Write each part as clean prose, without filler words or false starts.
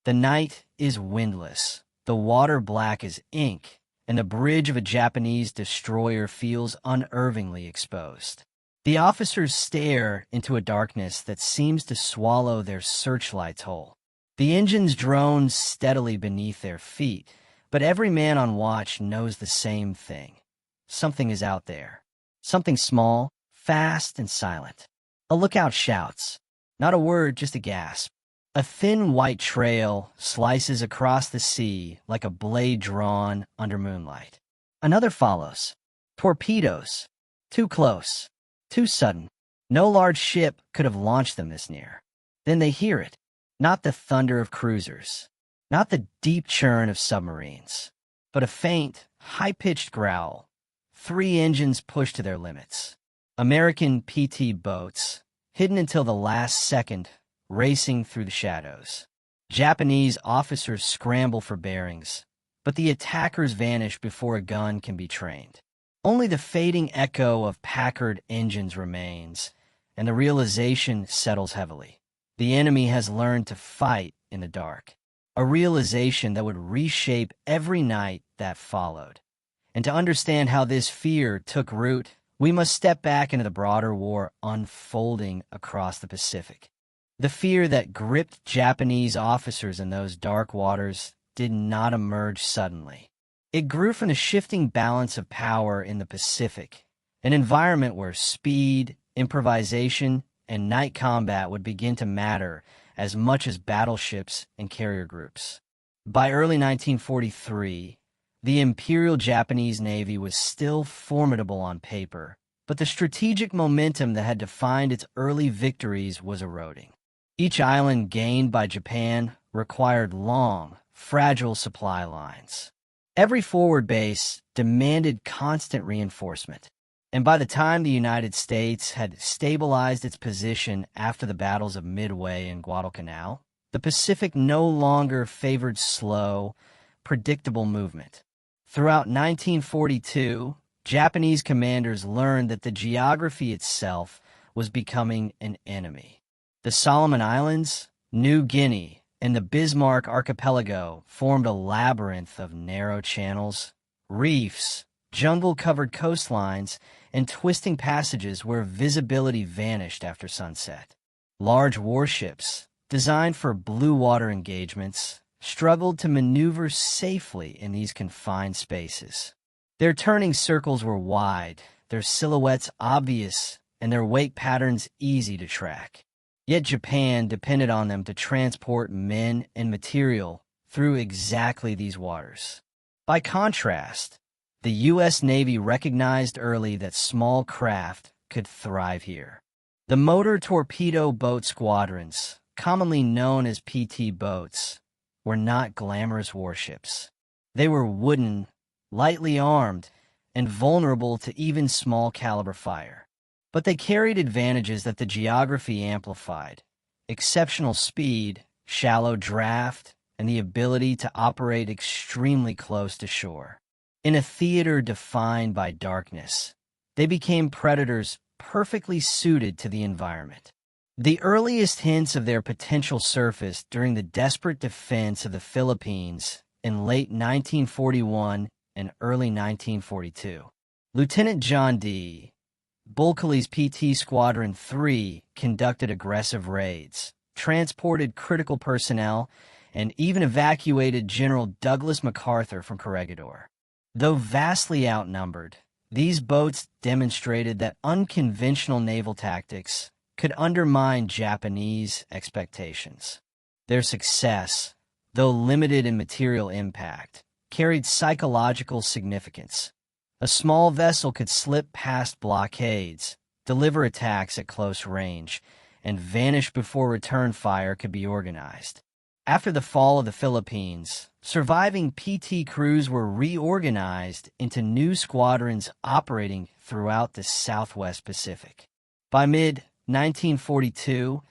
The night is windless, the water black as ink, and the bridge of a Japanese destroyer feels unnervingly exposed. The officers stare into a darkness that seems to swallow their searchlights whole. The engines drone steadily beneath their feet, but every man on watch knows the same thing. Something is out there. Something small, fast, and silent. A lookout shouts. Not a word, just a gasp. A thin white trail slices across the sea like a blade drawn under moonlight. Another follows. Torpedoes. Too close. Too sudden. No large ship could have launched them this near. Then they hear it. Not the thunder of cruisers. Not the deep churn of submarines. But a faint, high-pitched growl. 3 engines pushed to their limits. American PT boats, hidden until the last second, racing through the shadows. Japanese officers scramble for bearings, but the attackers vanish before a gun can be trained. Only the fading echo of Packard engines remains, and the realization settles heavily. The enemy has learned to fight in the dark, a realization that would reshape every night that followed. And to understand how this fear took root, we must step back into the broader war unfolding across the Pacific. The fear that gripped Japanese officers in those dark waters did not emerge suddenly. It grew from the shifting balance of power in the Pacific, an environment where speed, improvisation, and night combat would begin to matter as much as battleships and carrier groups. By early 1943, the Imperial Japanese Navy was still formidable on paper, but the strategic momentum that had defined its early victories was eroding. Each island gained by Japan required long, fragile supply lines. Every forward base demanded constant reinforcement, and by the time the United States had stabilized its position after the battles of Midway and Guadalcanal, the Pacific no longer favored slow, predictable movement. Throughout 1942, Japanese commanders learned that the geography itself was becoming an enemy. The Solomon Islands, New Guinea, and the Bismarck Archipelago formed a labyrinth of narrow channels, reefs, jungle-covered coastlines, and twisting passages where visibility vanished after sunset. Large warships, designed for blue water engagements, struggled to maneuver safely in these confined spaces. Their turning circles were wide, their silhouettes obvious, and their wake patterns easy to track. Yet Japan depended on them to transport men and material through exactly these waters. By contrast, the U.S. Navy recognized early that small craft could thrive here. The motor torpedo boat squadrons, commonly known as PT boats, were not glamorous warships. They were wooden, lightly armed, and vulnerable to even small-caliber fire. But they carried advantages that the geography amplified: exceptional speed, shallow draft, and the ability to operate extremely close to shore. In a theater defined by darkness, they became predators perfectly suited to the environment. The earliest hints of their potential surfaced during the desperate defense of the Philippines in late 1941 and early 1942. Lieutenant John D. Bulkeley's PT Squadron 3 conducted aggressive raids, transported critical personnel, and even evacuated General Douglas MacArthur from Corregidor. Though vastly outnumbered, these boats demonstrated that unconventional naval tactics could undermine Japanese expectations. Their success, though limited in material impact, carried psychological significance. A small vessel could slip past blockades, deliver attacks at close range, and vanish before return fire could be organized. After the fall of the Philippines, surviving PT crews were reorganized into new squadrons operating throughout the Southwest Pacific. By mid-1942,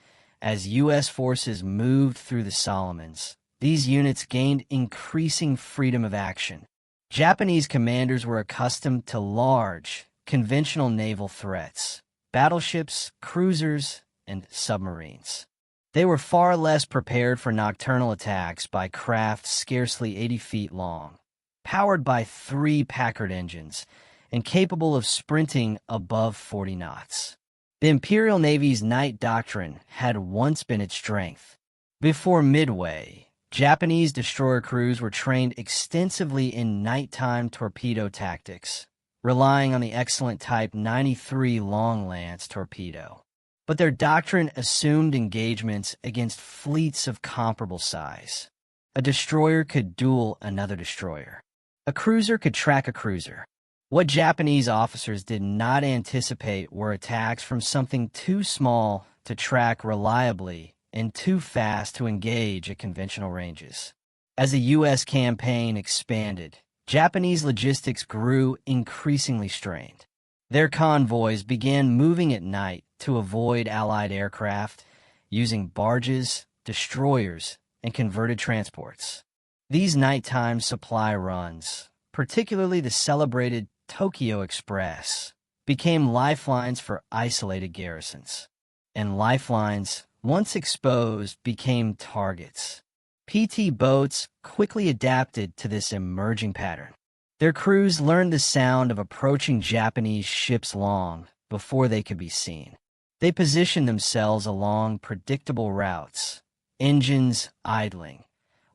as U.S. forces moved through the Solomons, these units gained increasing freedom of action. Japanese commanders were accustomed to large, conventional naval threats: battleships, cruisers, and submarines. They were far less prepared for nocturnal attacks by craft scarcely 80 feet long, powered by 3 Packard engines, and capable of sprinting above 40 knots. The Imperial Navy's night doctrine had once been its strength. Before Midway, Japanese destroyer crews were trained extensively in nighttime torpedo tactics, relying on the excellent Type 93 Long Lance torpedo. But their doctrine assumed engagements against fleets of comparable size. A destroyer could duel another destroyer. A cruiser could track a cruiser. What Japanese officers did not anticipate were attacks from something too small to track reliably and too fast to engage at conventional ranges. As the U.S. campaign expanded, Japanese logistics grew increasingly strained. Their convoys began moving at night to avoid Allied aircraft, using barges, destroyers, and converted transports. These nighttime supply runs, particularly the celebrated Tokyo Express, became lifelines for isolated garrisons. And lifelines, once exposed, became targets. PT boats quickly adapted to this emerging pattern. Their crews learned the sound of approaching Japanese ships long before they could be seen. They positioned themselves along predictable routes, engines idling,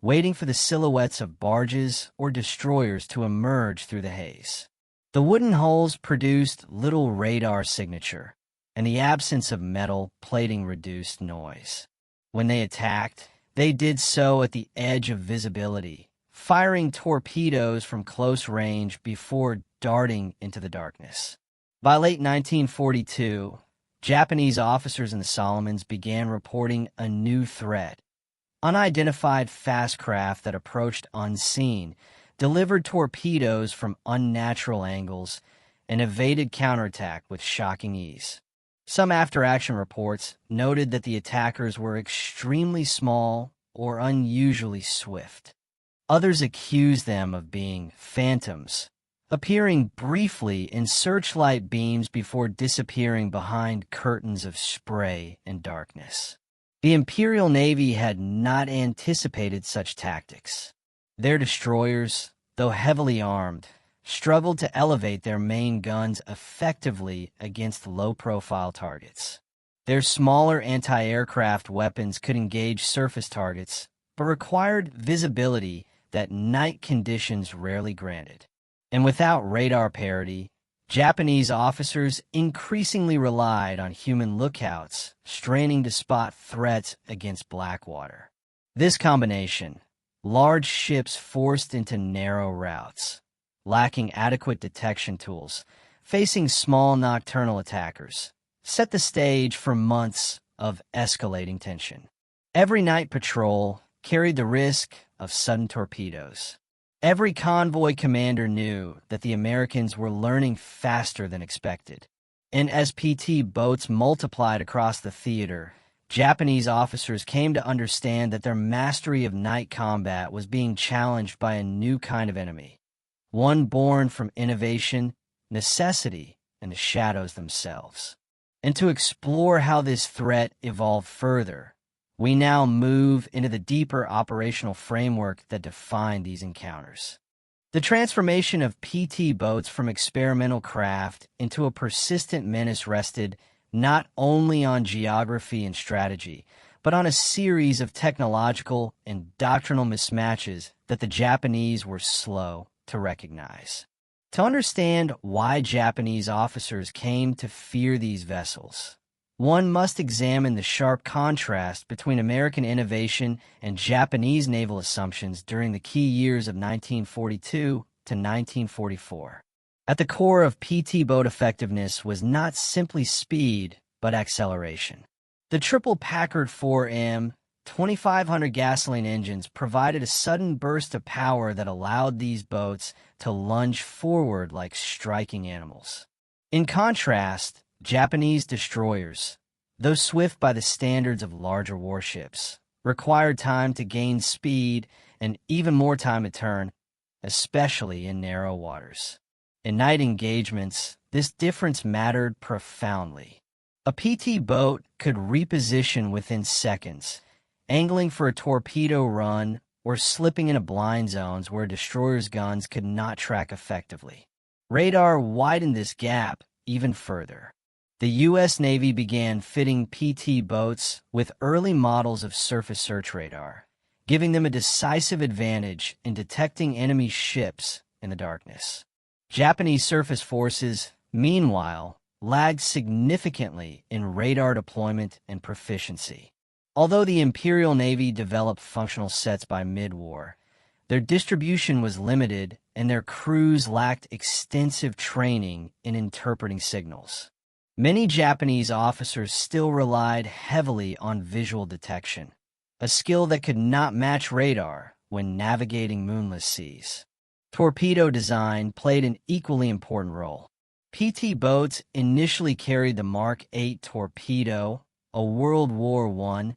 waiting for the silhouettes of barges or destroyers to emerge through the haze. The wooden hulls produced little radar signature, and the absence of metal plating reduced noise. When they attacked, they did so at the edge of visibility, firing torpedoes from close range before darting into the darkness. By late 1942, Japanese officers in the Solomons began reporting a new threat. Unidentified fast craft that approached unseen, delivered torpedoes from unnatural angles, and evaded counterattack with shocking ease. Some after-action reports noted that the attackers were extremely small or unusually swift. Others accused them of being phantoms, appearing briefly in searchlight beams before disappearing behind curtains of spray and darkness. The Imperial Navy had not anticipated such tactics. Their destroyers, though heavily armed, struggled to elevate their main guns effectively against low-profile targets. Their smaller anti-aircraft weapons could engage surface targets, but required visibility that night conditions rarely granted. And without radar parity, Japanese officers increasingly relied on human lookouts, straining to spot threats against Blackwater. This combination, large ships forced into narrow routes, lacking adequate detection tools, facing small nocturnal attackers, set the stage for months of escalating tension. Every night patrol carried the risk of sudden torpedoes. Every convoy commander knew that the Americans were learning faster than expected. And as PT boats multiplied across the theater, Japanese officers came to understand that their mastery of night combat was being challenged by a new kind of enemy, one born from innovation, necessity, and the shadows themselves. And to explore how this threat evolved further, we now move into the deeper operational framework that defined these encounters. The transformation of PT boats from experimental craft into a persistent menace rested not only on geography and strategy, but on a series of technological and doctrinal mismatches that the Japanese were slow to recognize. To understand why Japanese officers came to fear these vessels, one must examine the sharp contrast between American innovation and Japanese naval assumptions during the key years of 1942 to 1944. At the core of PT boat effectiveness was not simply speed, but acceleration. The triple Packard 4M 2500 gasoline engines provided a sudden burst of power that allowed these boats to lunge forward like striking animals. In contrast, Japanese destroyers, though swift by the standards of larger warships, required time to gain speed and even more time to turn, especially in narrow waters. In night engagements, this difference mattered profoundly. A PT boat could reposition within seconds, angling for a torpedo run or slipping into blind zones where a destroyer's guns could not track effectively. Radar widened this gap even further. The U.S. Navy began fitting PT boats with early models of surface search radar, giving them a decisive advantage in detecting enemy ships in the darkness. Japanese surface forces, meanwhile, lagged significantly in radar deployment and proficiency. Although the Imperial Navy developed functional sets by mid-war, their distribution was limited and their crews lacked extensive training in interpreting signals. Many Japanese officers still relied heavily on visual detection, a skill that could not match radar when navigating moonless seas. Torpedo design played an equally important role. PT boats initially carried the Mark 8 torpedo, a World War I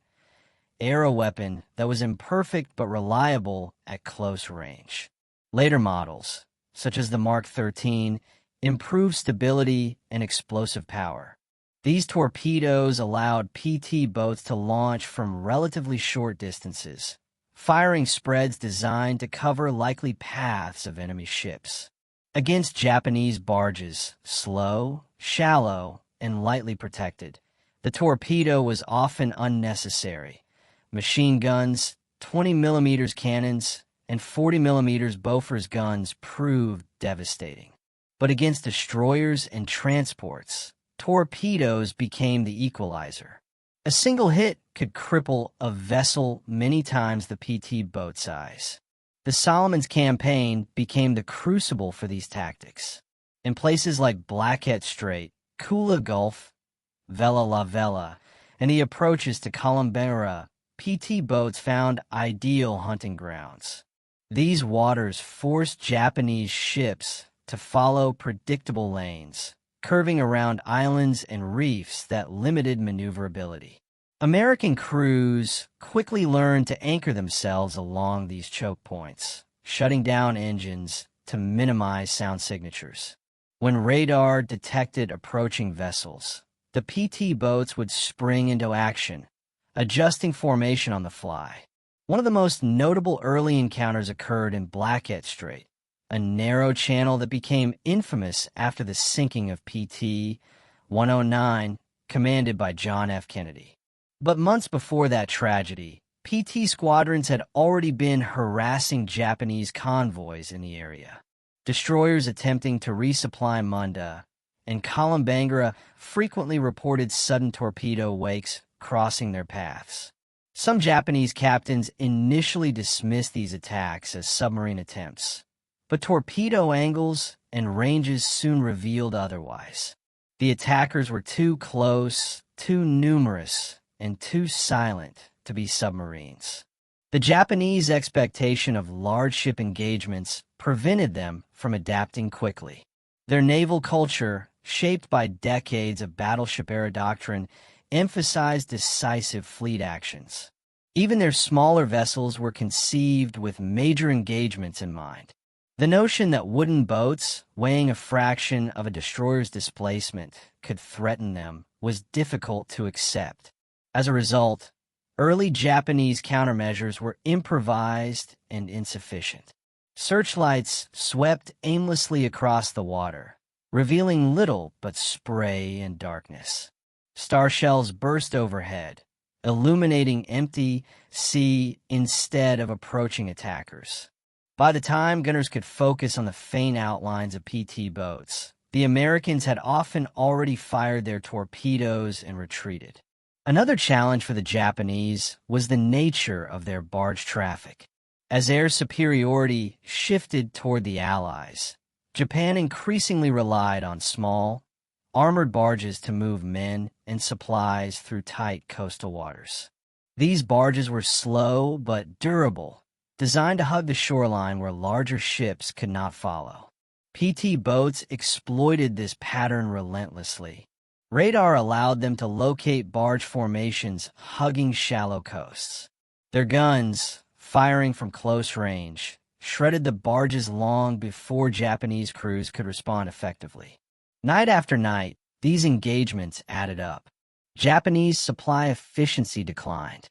era weapon that was imperfect but reliable at close range. Later models, such as the Mark 13, improved stability and explosive power. These torpedoes allowed PT boats to launch from relatively short distances, firing spreads designed to cover likely paths of enemy ships. Against Japanese barges, slow, shallow, and lightly protected, the torpedo was often unnecessary. Machine guns, 20mm cannons, and 40mm Bofors guns proved devastating. But against destroyers and transports, torpedoes became the equalizer. A single hit could cripple a vessel many times the PT boat size. The Solomons campaign became the crucible for these tactics. In places like Blackhead Strait, Kula Gulf, Vela La Vela, and the approaches to Columbera, PT boats found ideal hunting grounds. These waters forced Japanese ships to follow predictable lanes, curving around islands and reefs that limited maneuverability. American crews quickly learned to anchor themselves along these choke points, shutting down engines to minimize sound signatures. When radar detected approaching vessels, the PT boats would spring into action, adjusting formation on the fly. One of the most notable early encounters occurred in Blackhead Strait, a narrow channel that became infamous after the sinking of PT 109, commanded by John F. Kennedy. But months before that tragedy, PT squadrons had already been harassing Japanese convoys in the area. Destroyers attempting to resupply Munda and Columbangara frequently reported sudden torpedo wakes crossing their paths. Some Japanese captains initially dismissed these attacks as submarine attempts, but torpedo angles and ranges soon revealed otherwise. The attackers were too close, too numerous, and too silent to be submarines. The Japanese expectation of large ship engagements prevented them from adapting quickly. Their naval culture, shaped by decades of battleship-era doctrine, emphasized decisive fleet actions. Even their smaller vessels were conceived with major engagements in mind. The notion that wooden boats, weighing a fraction of a destroyer's displacement, could threaten them was difficult to accept. As a result, early Japanese countermeasures were improvised and insufficient. Searchlights swept aimlessly across the water, revealing little but spray and darkness. Star shells burst overhead, illuminating empty sea instead of approaching attackers. By the time gunners could focus on the faint outlines of PT boats, the Americans had often already fired their torpedoes and retreated. Another challenge for the Japanese was the nature of their barge traffic. As air superiority shifted toward the Allies, Japan increasingly relied on small, armored barges to move men and supplies through tight coastal waters. These barges were slow but durable, designed to hug the shoreline where larger ships could not follow. PT boats exploited this pattern relentlessly. Radar allowed them to locate barge formations hugging shallow coasts. Their guns, firing from close range, shredded the barges long before Japanese crews could respond effectively. Night after night, these engagements added up. Japanese supply efficiency declined.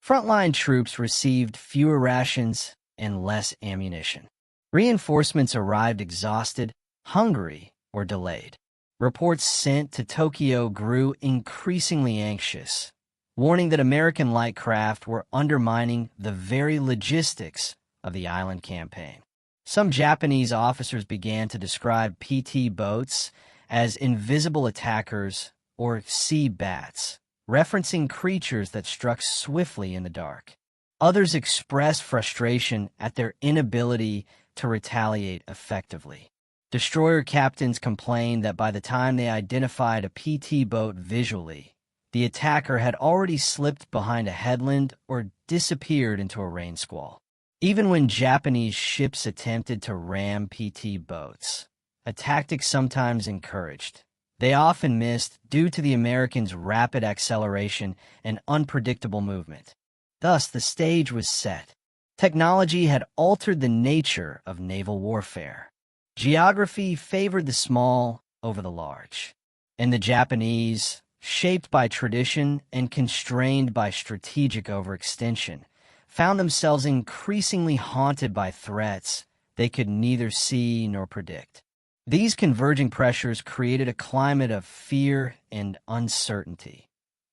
Frontline troops received fewer rations and less ammunition. Reinforcements arrived exhausted, hungry, or delayed. Reports sent to Tokyo grew increasingly anxious, warning that American light craft were undermining the very logistics of the island campaign. Some Japanese officers began to describe PT boats as invisible attackers or sea bats, referencing creatures that struck swiftly in the dark. Others expressed frustration at their inability to retaliate effectively. Destroyer captains complained that by the time they identified a PT boat visually, the attacker had already slipped behind a headland or disappeared into a rain squall. Even when Japanese ships attempted to ram PT boats, a tactic sometimes encouraged, they often missed due to the Americans' rapid acceleration and unpredictable movement. Thus, the stage was set. Technology had altered the nature of naval warfare. Geography favored the small over the large, and the Japanese, shaped by tradition and constrained by strategic overextension, found themselves increasingly haunted by threats they could neither see nor predict. These converging pressures created a climate of fear and uncertainty,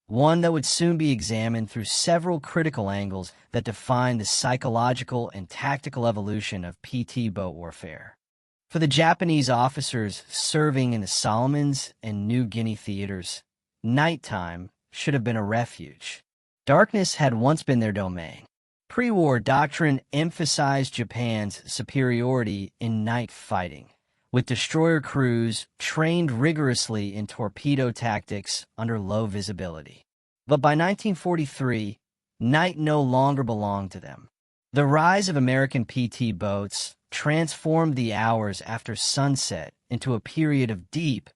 one that would soon be examined through several critical angles that define the psychological and tactical evolution of PT boat warfare. For the Japanese officers serving in the Solomons and New Guinea theaters, nighttime should have been a refuge. Darkness had once been their domain. Pre-war doctrine emphasized Japan's superiority in night fighting, with destroyer crews trained rigorously in torpedo tactics under low visibility. But by 1943, night no longer belonged to them. The rise of American PT boats transformed the hours after sunset into a period of deep,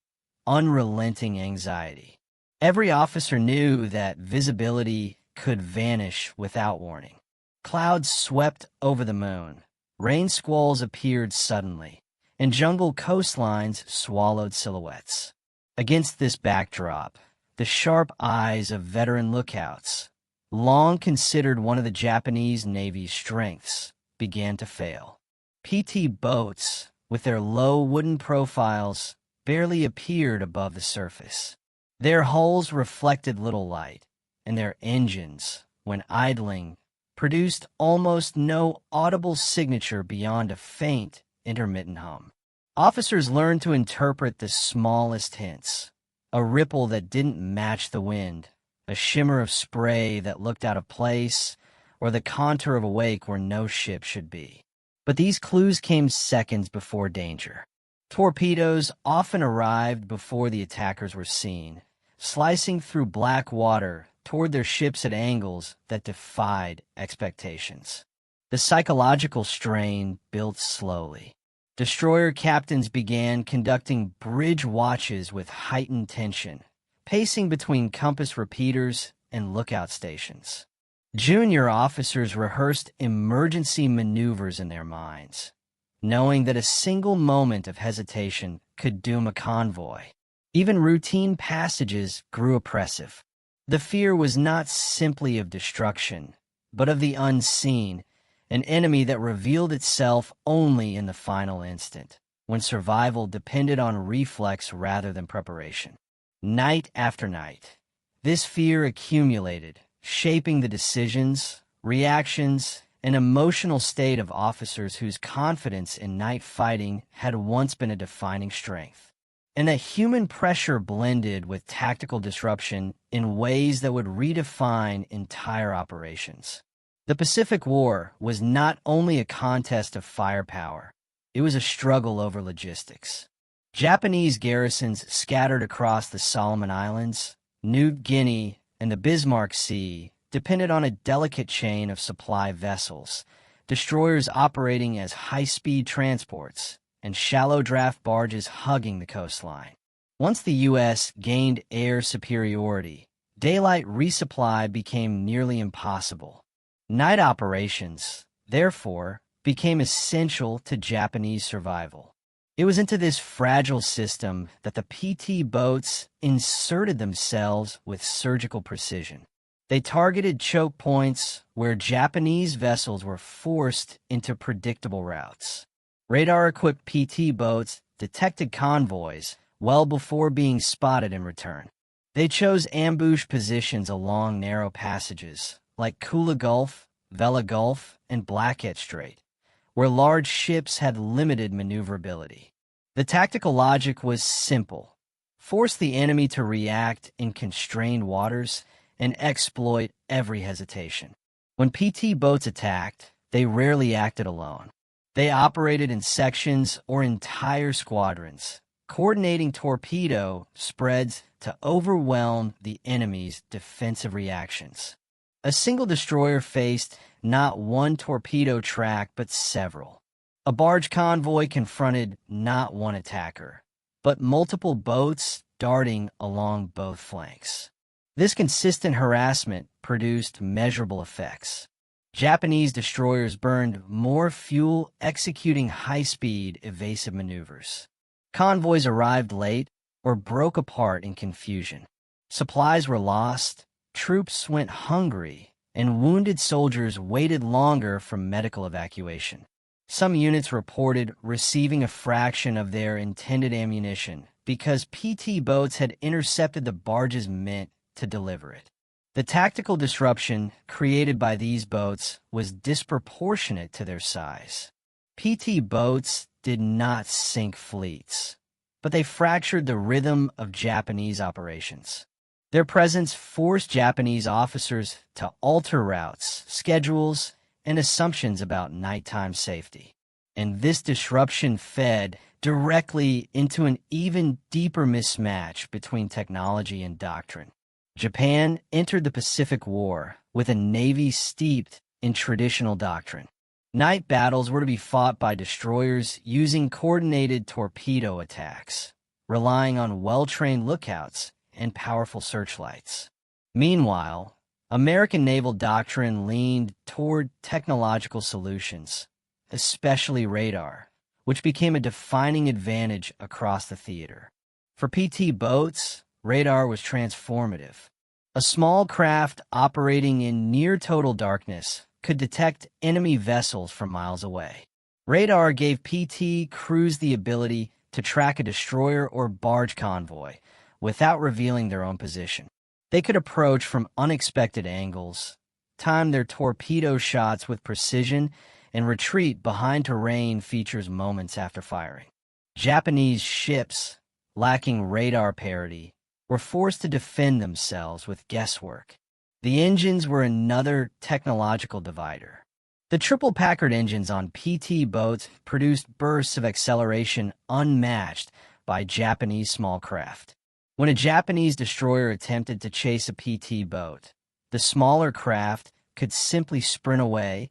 unrelenting anxiety. Every officer knew that visibility could vanish without warning. Clouds swept over the moon, rain squalls appeared suddenly, and jungle coastlines swallowed silhouettes. Against this backdrop, the sharp eyes of veteran lookouts, long considered one of the Japanese Navy's strengths, began to fail. PT boats, with their low wooden profiles, barely appeared above the surface. Their hulls reflected little light, and their engines, when idling, produced almost no audible signature beyond a faint, intermittent hum. Officers learned to interpret the smallest hints, a ripple that didn't match the wind, a shimmer of spray that looked out of place, or the contour of a wake where no ship should be. But these clues came seconds before danger. Torpedoes often arrived before the attackers were seen, slicing through black water toward their ships at angles that defied expectations. The psychological strain built slowly. Destroyer captains began conducting bridge watches with heightened tension, pacing between compass repeaters and lookout stations. Junior officers rehearsed emergency maneuvers in their minds, knowing that a single moment of hesitation could doom a convoy. Even routine passages grew oppressive. The fear was not simply of destruction, but of the unseen, an enemy that revealed itself only in the final instant, when survival depended on reflex rather than preparation. Night after night, this fear accumulated, shaping the decisions, reactions, and emotional state of officers whose confidence in night fighting had once been a defining strength. And that human pressure blended with tactical disruption in ways that would redefine entire operations. The Pacific War was not only a contest of firepower, it was a struggle over logistics. Japanese garrisons scattered across the Solomon Islands, New Guinea, and the Bismarck Sea depended on a delicate chain of supply vessels, destroyers operating as high-speed transports, and shallow draft barges hugging the coastline. Once the U.S. gained air superiority, daylight resupply became nearly impossible. Night operations, therefore, became essential to Japanese survival. It was into this fragile system that the PT boats inserted themselves with surgical precision. They targeted choke points where Japanese vessels were forced into predictable routes. Radar-equipped PT boats detected convoys well before being spotted in return. They chose ambush positions along narrow passages, like Kula Gulf, Vela Gulf, and Blackhead Strait, where large ships had limited maneuverability. The tactical logic was simple: force the enemy to react in constrained waters and exploit every hesitation. When PT boats attacked, they rarely acted alone. They operated in sections or entire squadrons, coordinating torpedo spreads to overwhelm the enemy's defensive reactions. A single destroyer faced not one torpedo track but several. A barge convoy confronted not one attacker, but multiple boats darting along both flanks. This consistent harassment produced measurable effects. Japanese destroyers burned more fuel executing high-speed, evasive maneuvers. Convoys arrived late or broke apart in confusion. Supplies were lost, troops went hungry, and wounded soldiers waited longer for medical evacuation. Some units reported receiving a fraction of their intended ammunition because PT boats had intercepted the barges meant to deliver it. The tactical disruption created by these boats was disproportionate to their size. PT boats did not sink fleets, but they fractured the rhythm of Japanese operations. Their presence forced Japanese officers to alter routes, schedules, and assumptions about nighttime safety. And this disruption fed directly into an even deeper mismatch between technology and doctrine. Japan entered the Pacific War with a navy steeped in traditional doctrine. Night battles were to be fought by destroyers using coordinated torpedo attacks, relying on well-trained lookouts and powerful searchlights. Meanwhile, American naval doctrine leaned toward technological solutions, especially radar, which became a defining advantage across the theater. For PT boats, radar was transformative. A small craft operating in near-total darkness could detect enemy vessels from miles away. Radar gave PT crews the ability to track a destroyer or barge convoy without revealing their own position. They could approach from unexpected angles, time their torpedo shots with precision, and retreat behind terrain features moments after firing. Japanese ships, lacking radar parity, were forced to defend themselves with guesswork. The engines were another technological divider. The triple Packard engines on PT boats produced bursts of acceleration unmatched by Japanese small craft. When a Japanese destroyer attempted to chase a PT boat, the smaller craft could simply sprint away,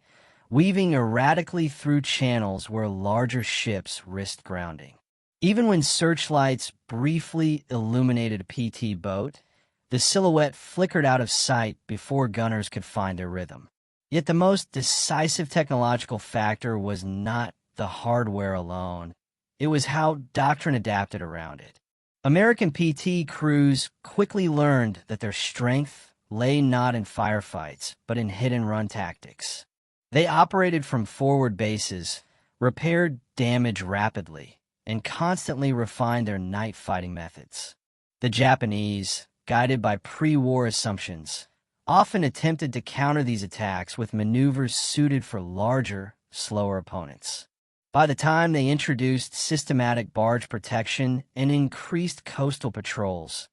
weaving erratically through channels where larger ships risked grounding. Even when searchlights briefly illuminated a PT boat, the silhouette flickered out of sight before gunners could find their rhythm. Yet the most decisive technological factor was not the hardware alone. It was how doctrine adapted around it. American PT crews quickly learned that their strength lay not in firefights, but in hit-and-run tactics. They operated from forward bases, repaired damage rapidly, and constantly refined their night fighting methods. The Japanese, guided by pre-war assumptions, often attempted to counter these attacks with maneuvers suited for larger, slower opponents. By the time they introduced systematic barge protection and increased coastal patrols,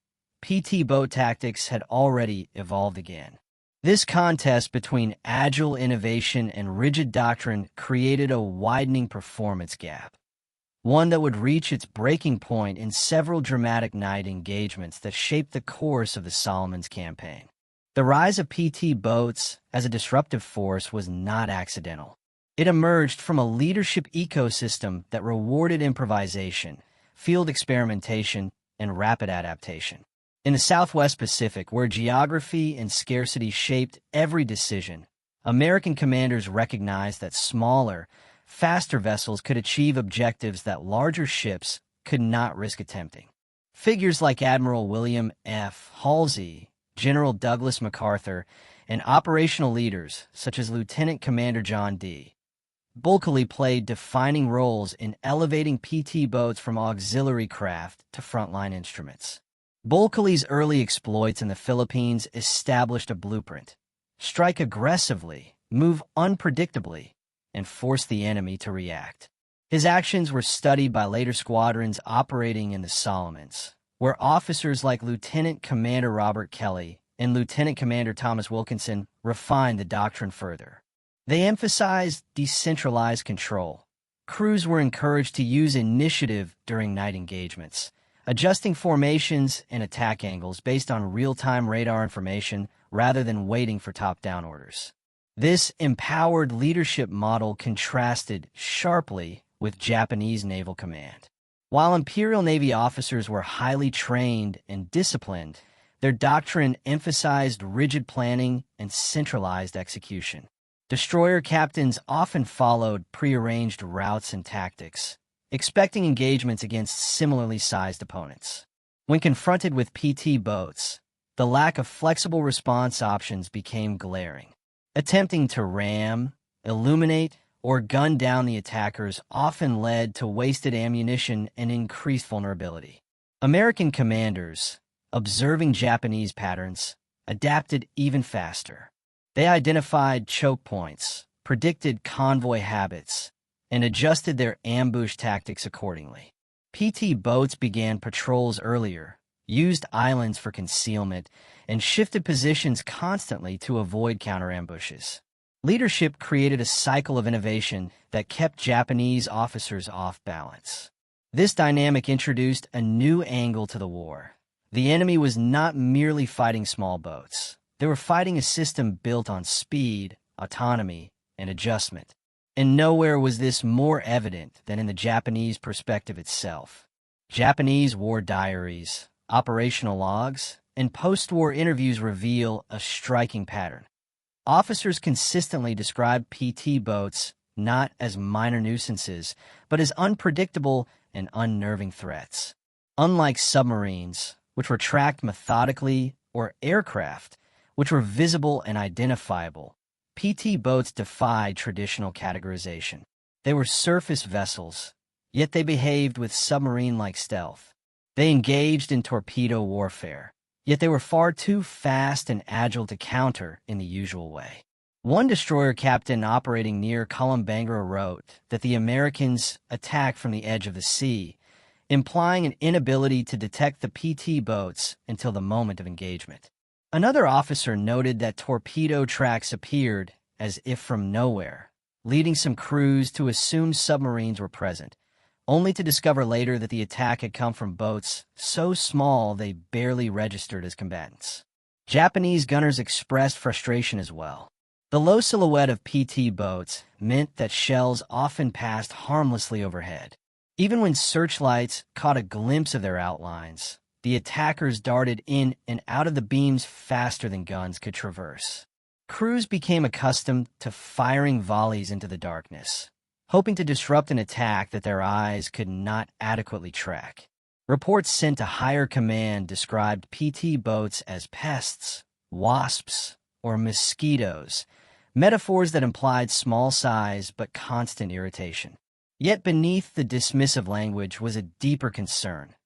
PT boat tactics had already evolved again. This contest between agile innovation and rigid doctrine created a widening performance gap, one that would reach its breaking point in several dramatic night engagements that shaped the course of the Solomons campaign. The rise of PT boats as a disruptive force was not accidental. It emerged from a leadership ecosystem that rewarded improvisation, field experimentation, and rapid adaptation. In the Southwest Pacific, where geography and scarcity shaped every decision, American commanders recognized that smaller, faster vessels could achieve objectives that larger ships could not risk attempting. Figures like Admiral William F. Halsey, General Douglas MacArthur, and operational leaders such as Lieutenant Commander John D. Bulkeley played defining roles in elevating PT boats from auxiliary craft to frontline instruments. Bulkeley's early exploits in the Philippines established a blueprint: strike aggressively, move unpredictably, and force the enemy to react. His actions were studied by later squadrons operating in the Solomons, where officers like Lieutenant Commander Robert Kelly and Lieutenant Commander Thomas Wilkinson refined the doctrine further. They emphasized decentralized control. Crews were encouraged to use initiative during night engagements, adjusting formations and attack angles based on real-time radar information rather than waiting for top-down orders. This empowered leadership model contrasted sharply with Japanese naval command. While Imperial Navy officers were highly trained and disciplined, their doctrine emphasized rigid planning and centralized execution. Destroyer captains often followed prearranged routes and tactics, expecting engagements against similarly sized opponents. When confronted with PT boats, the lack of flexible response options became glaring. Attempting to ram, illuminate, or gun down the attackers often led to wasted ammunition and increased vulnerability. American commanders, observing Japanese patterns, adapted even faster. They identified choke points, predicted convoy habits, and adjusted their ambush tactics accordingly. PT boats began patrols earlier, used islands for concealment, and shifted positions constantly to avoid counter-ambushes. Leadership created a cycle of innovation that kept Japanese officers off balance. This dynamic introduced a new angle to the war. The enemy was not merely fighting small boats. They were fighting a system built on speed, autonomy, and adjustment. And nowhere was this more evident than in the Japanese perspective itself. Japanese war diaries, operational logs, and post-war interviews reveal a striking pattern. Officers consistently described PT boats not as minor nuisances, but as unpredictable and unnerving threats. Unlike submarines, which were tracked methodically, or aircraft, which were visible and identifiable, PT boats defied traditional categorization. They were surface vessels, yet they behaved with submarine-like stealth. They engaged in torpedo warfare, yet they were far too fast and agile to counter in the usual way. One destroyer captain operating near Kolombangara wrote that the Americans attacked from the edge of the sea, implying an inability to detect the PT boats until the moment of engagement. Another officer noted that torpedo tracks appeared as if from nowhere, leading some crews to assume submarines were present, only to discover later that the attack had come from boats so small they barely registered as combatants. Japanese gunners expressed frustration as well. The low silhouette of PT boats meant that shells often passed harmlessly overhead. Even when searchlights caught a glimpse of their outlines, the attackers darted in and out of the beams faster than guns could traverse. Crews became accustomed to firing volleys into the darkness, hoping to disrupt an attack that their eyes could not adequately track. Reports sent to higher command described PT boats as pests, wasps, or mosquitoes, metaphors that implied small size but constant irritation. Yet beneath the dismissive language was a deeper concern.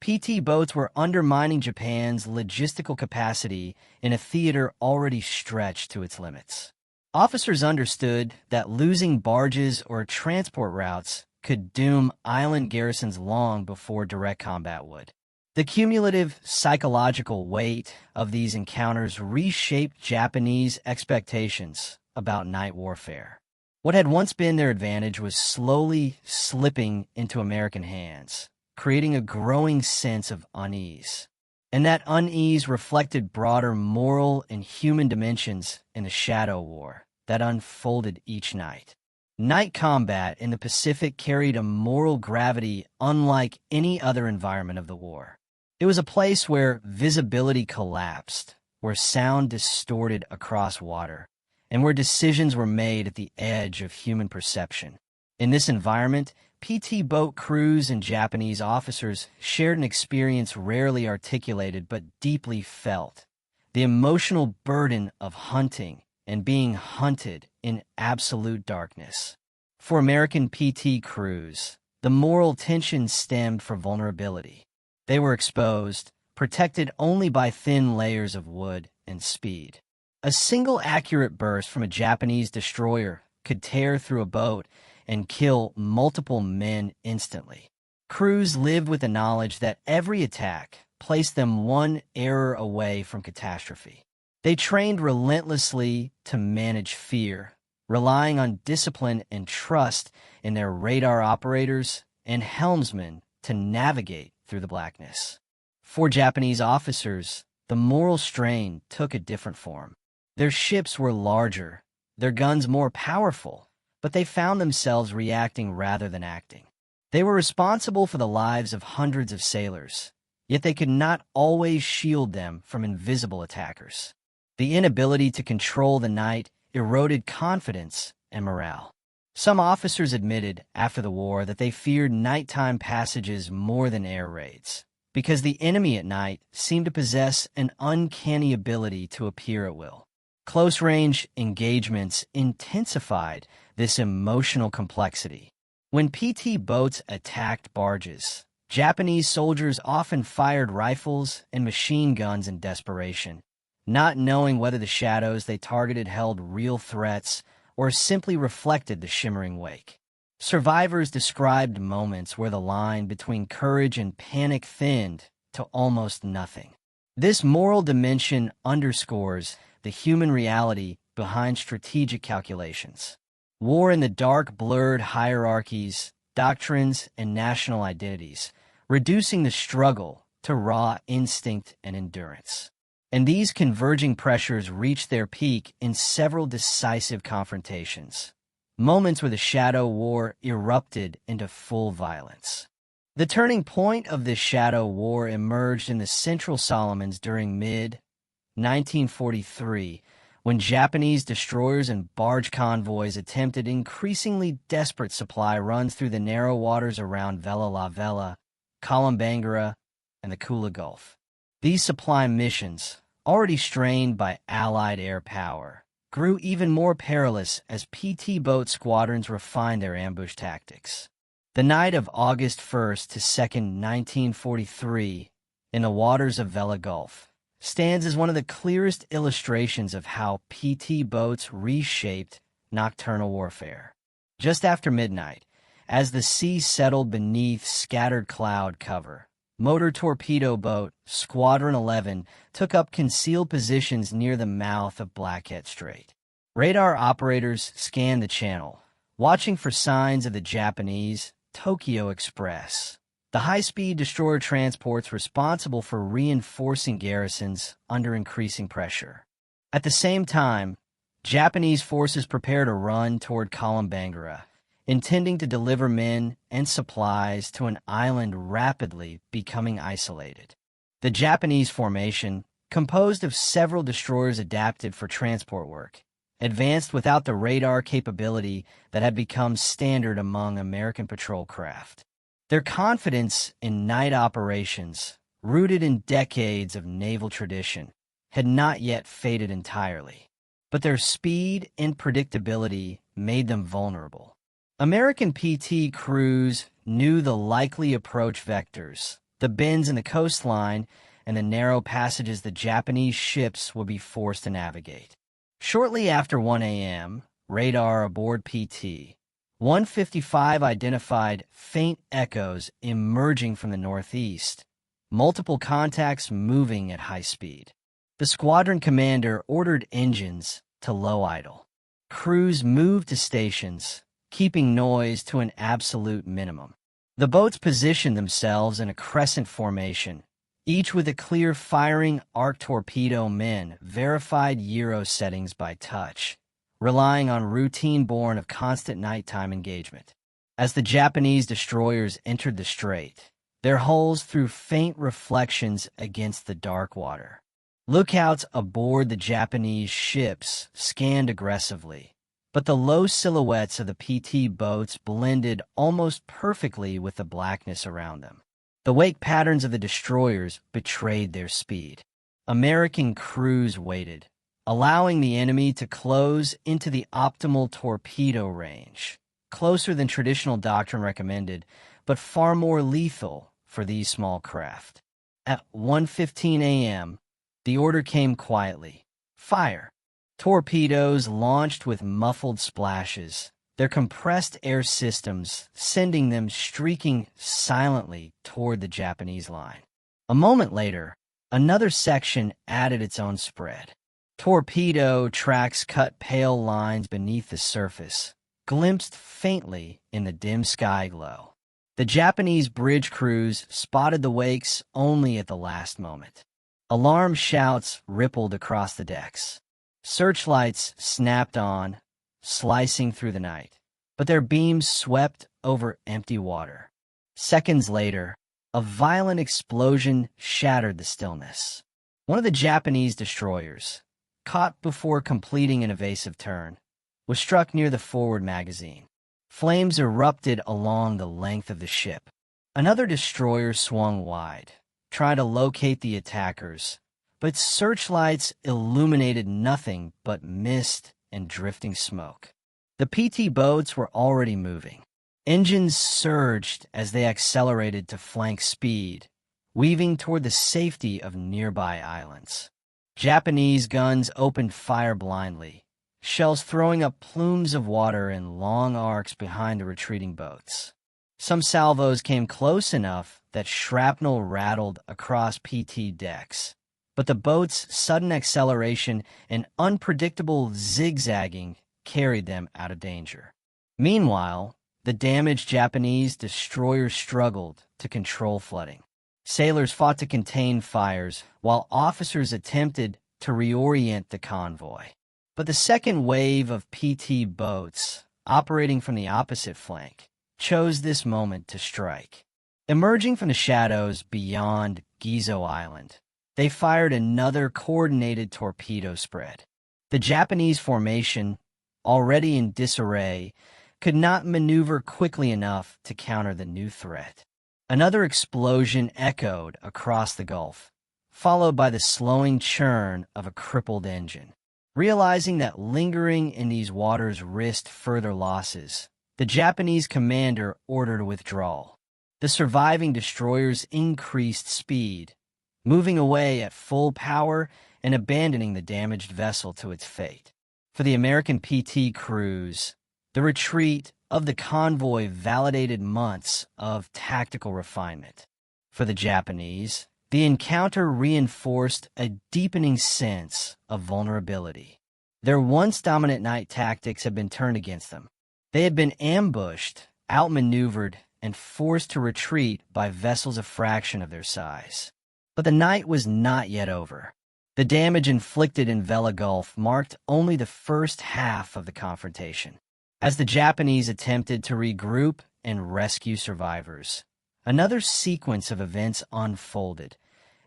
PT boats were undermining Japan's logistical capacity in a theater already stretched to its limits. Officers understood that losing barges or transport routes could doom island garrisons long before direct combat would. The cumulative psychological weight of these encounters reshaped Japanese expectations about night warfare. What had once been their advantage was slowly slipping into American hands, creating a growing sense of unease. And that unease reflected broader moral and human dimensions in the shadow war that unfolded each night. Night combat in the Pacific carried a moral gravity unlike any other environment of the war. It was a place where visibility collapsed, where sound distorted across water, and where decisions were made at the edge of human perception. In this environment, PT boat crews and Japanese officers shared an experience rarely articulated but deeply felt: the emotional burden of hunting and being hunted in absolute darkness. For American PT crews, the moral tension stemmed from vulnerability. They were exposed, protected only by thin layers of wood and speed. A single accurate burst from a Japanese destroyer could tear through a boat and kill multiple men instantly. Crews lived with the knowledge that every attack placed them one error away from catastrophe. They trained relentlessly to manage fear, relying on discipline and trust in their radar operators and helmsmen to navigate through the blackness. For Japanese officers, the moral strain took a different form. Their ships were larger, their guns more powerful, but they found themselves reacting rather than acting. They were responsible for the lives of hundreds of sailors, yet they could not always shield them from invisible attackers. The inability to control the night eroded confidence and morale. Some officers admitted after the war that they feared nighttime passages more than air raids, because the enemy at night seemed to possess an uncanny ability to appear at will. Close-range engagements intensified this emotional complexity. When PT boats attacked barges, Japanese soldiers often fired rifles and machine guns in desperation, not knowing whether the shadows they targeted held real threats or simply reflected the shimmering wake. Survivors described moments where the line between courage and panic thinned to almost nothing. This moral dimension underscores the human reality behind strategic calculations. War in the dark blurred hierarchies, doctrines, and national identities, reducing the struggle to raw instinct and endurance. And these converging pressures reached their peak in several decisive confrontations, moments where the shadow war erupted into full violence. The turning point of this shadow war emerged in the Central Solomons during mid-1943, when Japanese destroyers and barge convoys attempted increasingly desperate supply runs through the narrow waters around Vella La Vella, Kolombangara, and the Kula Gulf. These supply missions, already strained by Allied air power, grew even more perilous as PT boat squadrons refined their ambush tactics. The night of August 1st to 2nd, 1943, in the waters of Vella Gulf, stands as one of the clearest illustrations of how PT boats reshaped nocturnal warfare. Just after midnight, as the sea settled beneath scattered cloud cover, motor torpedo boat Squadron 11 took up concealed positions near the mouth of Blackhead Strait. Radar operators scanned the channel, watching for signs of the Japanese Tokyo Express, the high-speed destroyer transports responsible for reinforcing garrisons under increasing pressure. At the same time, Japanese forces prepared a run toward Kolombangara, intending to deliver men and supplies to an island rapidly becoming isolated. The Japanese formation, composed of several destroyers adapted for transport work, advanced without the radar capability that had become standard among American patrol craft. Their confidence in night operations, rooted in decades of naval tradition, had not yet faded entirely, but their speed and predictability made them vulnerable. American PT crews knew the likely approach vectors, the bends in the coastline, and the narrow passages the Japanese ships would be forced to navigate. Shortly after 1 a.m., radar aboard PT 155 identified faint echoes emerging from the northeast, multiple contacts moving at high speed. The squadron commander ordered engines to low idle. Crews moved to stations, keeping noise to an absolute minimum. The boats positioned themselves in a crescent formation, each with a clear firing arc torpedo men verified Euro settings by touch, relying on routine born of constant nighttime engagement. As the Japanese destroyers entered the strait, their hulls threw faint reflections against the dark water. Lookouts aboard the Japanese ships scanned aggressively, but the low silhouettes of the PT boats blended almost perfectly with the blackness around them. The wake patterns of the destroyers betrayed their speed. American crews waited, allowing the enemy to close into the optimal torpedo range, closer than traditional doctrine recommended, but far more lethal for these small craft. At 1:15 a.m., the order came quietly. Fire. Torpedoes launched with muffled splashes, their compressed air systems sending them streaking silently toward the Japanese line. A moment later, another section added its own spread. Torpedo tracks cut pale lines beneath the surface, glimpsed faintly in the dim sky glow. The Japanese bridge crews spotted the wakes only at the last moment. Alarm shouts rippled across the decks. Searchlights snapped on, slicing through the night, but their beams swept over empty water. Seconds later, a violent explosion shattered the stillness. One of the Japanese destroyers, caught before completing an evasive turn, was struck near the forward magazine. Flames erupted along the length of the ship. Another destroyer swung wide, trying to locate the attackers, but searchlights illuminated nothing but mist and drifting smoke. The PT boats were already moving. Engines surged as they accelerated to flank speed, weaving toward the safety of nearby islands. Japanese guns opened fire blindly, shells throwing up plumes of water in long arcs behind the retreating boats. Some salvos came close enough that shrapnel rattled across PT decks, but the boat's sudden acceleration and unpredictable zigzagging carried them out of danger. Meanwhile, the damaged Japanese destroyers struggled to control flooding. Sailors fought to contain fires, while officers attempted to reorient the convoy. But the second wave of PT boats, operating from the opposite flank, chose this moment to strike. Emerging from the shadows beyond Gizo Island, they fired another coordinated torpedo spread. The Japanese formation, already in disarray, could not maneuver quickly enough to counter the new threat. Another explosion echoed across the Gulf, followed by the slowing churn of a crippled engine. Realizing that lingering in these waters risked further losses, the Japanese commander ordered withdrawal. The surviving destroyers increased speed, moving away at full power and abandoning the damaged vessel to its fate. For the American PT crews, the retreat of the convoy validated months of tactical refinement. For the Japanese, the encounter reinforced a deepening sense of vulnerability. Their once dominant night tactics had been turned against them. They had been ambushed, outmaneuvered, and forced to retreat by vessels a fraction of their size. But the night was not yet over. The damage inflicted in Vela Gulf marked only the first half of the confrontation. As the Japanese attempted to regroup and rescue survivors, another sequence of events unfolded,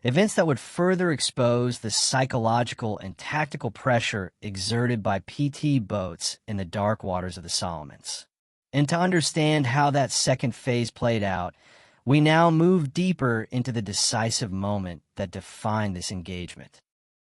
events that would further expose the psychological and tactical pressure exerted by PT boats in the dark waters of the Solomons. And to understand how that second phase played out, we now move deeper into the decisive moment that defined this engagement.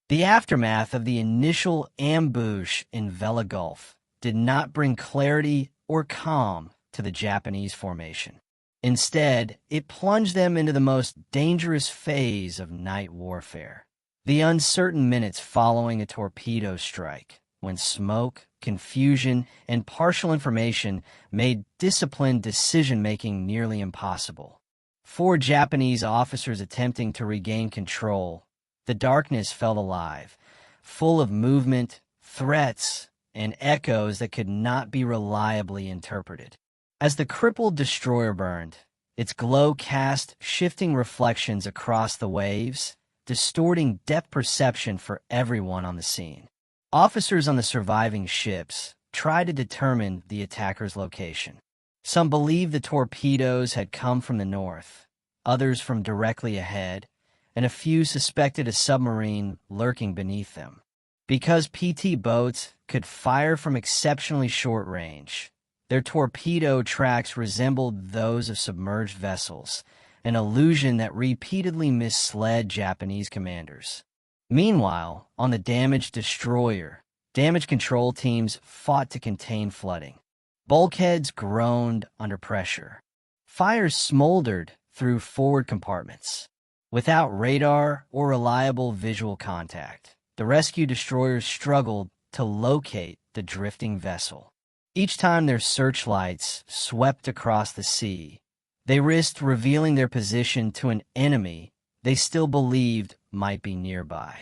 The aftermath of the initial ambush in Vela Gulf did not bring clarity or calm to the Japanese formation. Instead, it plunged them into the most dangerous phase of night warfare. The uncertain minutes following a torpedo strike, when smoke, confusion, and partial information made disciplined decision-making nearly impossible. 4 Japanese officers attempting to regain control, the darkness felt alive, full of movement, threats, and echoes that could not be reliably interpreted. As the crippled destroyer burned, its glow cast shifting reflections across the waves, distorting depth perception for everyone on the scene. Officers on the surviving ships tried to determine the attacker's location. Some believed the torpedoes had come from the north, others from directly ahead, and a few suspected a submarine lurking beneath them. Because PT boats could fire from exceptionally short range. Their torpedo tracks resembled those of submerged vessels, an illusion that repeatedly misled Japanese commanders. Meanwhile, on the damaged destroyer, damage control teams fought to contain flooding. Bulkheads groaned under pressure. Fires smoldered through forward compartments. Without radar or reliable visual contact, the rescue destroyers struggled to locate the drifting vessel. Each time their searchlights swept across the sea, they risked revealing their position to an enemy they still believed might be nearby.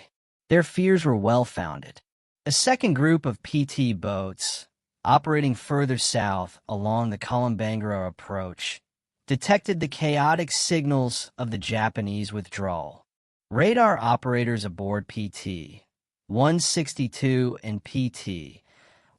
Their fears were well-founded. A second group of PT boats, operating further south along the Kolombangara approach, detected the chaotic signals of the Japanese withdrawal. Radar operators aboard PT 162 and PT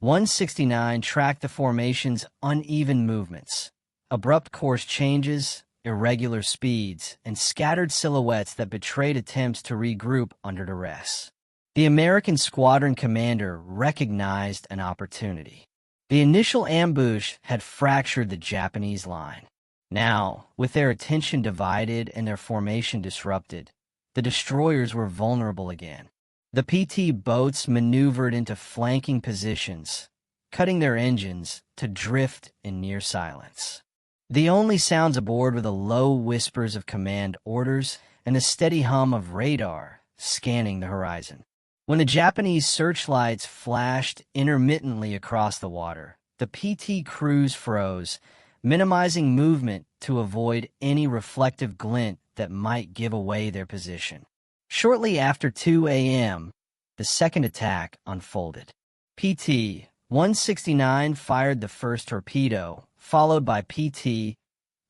169 tracked the formation's uneven movements, abrupt course changes, irregular speeds, and scattered silhouettes that betrayed attempts to regroup under duress. The American squadron commander recognized an opportunity. The initial ambush had fractured the Japanese line. Now, with their attention divided and their formation disrupted, the destroyers were vulnerable again. The PT boats maneuvered into flanking positions, cutting their engines to drift in near silence. The only sounds aboard were the low whispers of command orders and the steady hum of radar scanning the horizon. When the Japanese searchlights flashed intermittently across the water, the PT crews froze, minimizing movement to avoid any reflective glint that might give away their position. Shortly after 2 a.m., the second attack unfolded. PT 169 fired the first torpedo, followed by PT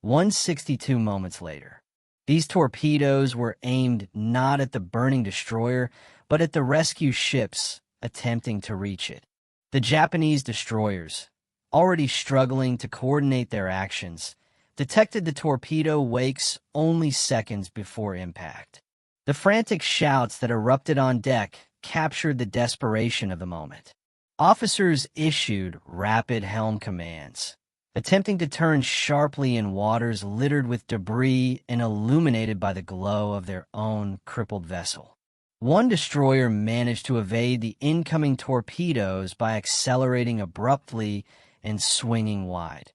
162 moments later. These torpedoes were aimed not at the burning destroyer, but at the rescue ships attempting to reach it. The Japanese destroyers, already struggling to coordinate their actions, detected the torpedo wakes only seconds before impact. The frantic shouts that erupted on deck captured the desperation of the moment. Officers issued rapid helm commands, attempting to turn sharply in waters littered with debris and illuminated by the glow of their own crippled vessel. One destroyer managed to evade the incoming torpedoes by accelerating abruptly and swinging wide,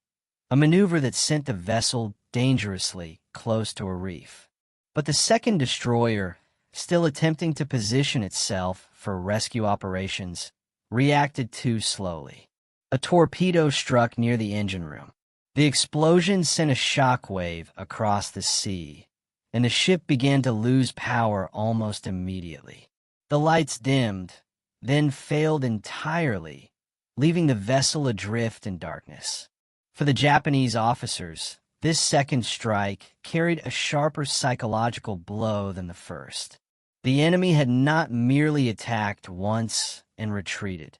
a maneuver that sent the vessel dangerously close to a reef. But the second destroyer, still attempting to position itself for rescue operations, reacted too slowly. A torpedo struck near the engine room. The explosion sent a shockwave across the sea, and the ship began to lose power almost immediately. The lights dimmed, then failed entirely, leaving the vessel adrift in darkness. For the Japanese officers, this second strike carried a sharper psychological blow than the first. The enemy had not merely attacked once and retreated.